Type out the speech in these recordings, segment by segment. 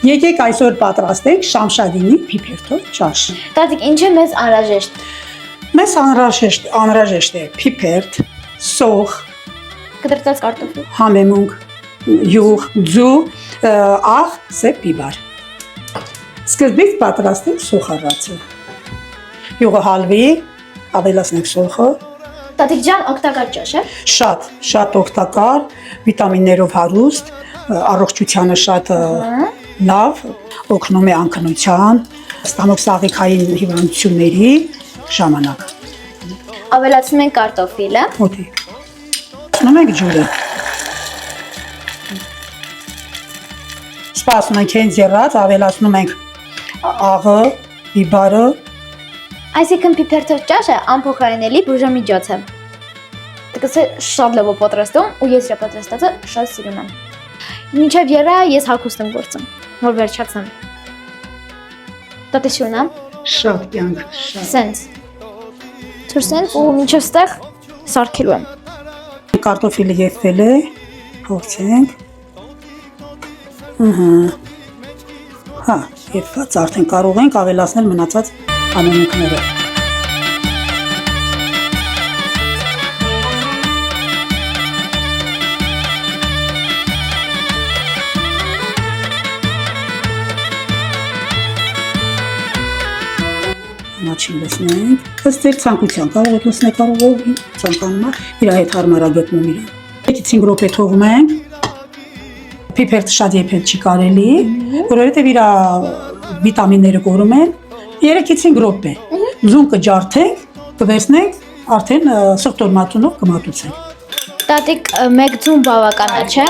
Եկեք այսօր պատրաստենք շամշադինի փիփերթով ճաշ։ Տատիկ, ինչ է մեզ անհրաժեշտ։ Մեզ անհրաժեշտ է փիփերթ, սոխ, Կտրտած կարտոֆիլ։ համեմունք, յուղ, ձու, աղ, սև բիբար։ Սկզբից պատրաստենք սոխառացը։ Յուղը հալվի, ավելացնենք սոխը։ Տատիկ ջան, օգտակար ճաշ է։ Շատ օգտակար, վիտամիններով հարուստ, առողջությանը շատ լավ, օգնում է անքնության, ստամոքսաղիքային հիվանդությունների ժամանակ։ Ավելացնում ենք կարտոֆիլը։ Ոդի։ Սնում ենք ջուրը։ Սպասում ենք հենց եռած, ավելացնում ենք աղը, բիբարը։ Այսինքն փիփերթով ճաշը անփոխարինելի բուժամիջոց է։ Դուք շատ լավ պատրաստում ու ես իր պատրաստածը շատ սիրում եմ։ Մինչև երա ես հագուստ եմ գործում, որ վերջացնեմ։ Տատեսյուն եմ։ Շատ կյանք, շատ։ Սենց։ Թուրսենք ու մինչև ստեղ սարքելու եմ։ Կարտոֆիլը եփվել է, փորձենք։ Հա, եփված արդեն կարող ենք ավելացնել մնացած համեմունքները։ Առաջին լցնենք, ըստ ձեր ցանկության, կարող եք լցնել, կարող եք ցանկանում եք իր հետ հարմարագտնում իրան։ 5 րոպե թողում ենք, փիփերթը շատ եփել չի կարելի, որովհետև իր վիտամինները կորում են, 3-5 րոպե, ձուն կջարդենք, կվերցնենք, արդեն սխտորմատունով կմատուցենք։ Տատիկ, մեկ ձուն բավական է, չէ։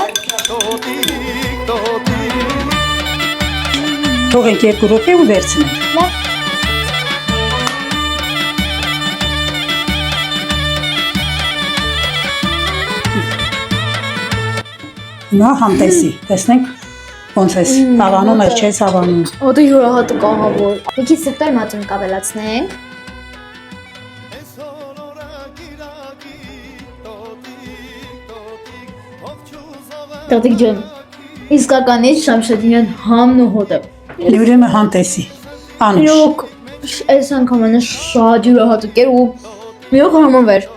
Թողենք 2 րոպե ու վերցնենք։ Լավ։ Հիմա համտեսի, տեսնենք ոնց է հավանում էր, չէ հավանում։ Ոտը յուրահատուկ ահավոր։ Եկի սրտոր մածուն կավելացնենք։ Տատիկ ջան, իսկականից շամշադինյան համն ու հոտը։ Ուրեմն համտեսի, անուշ։ Իրոք, այս անգամ անը շատ յուրահատուկ էր ու մի օր համավեր։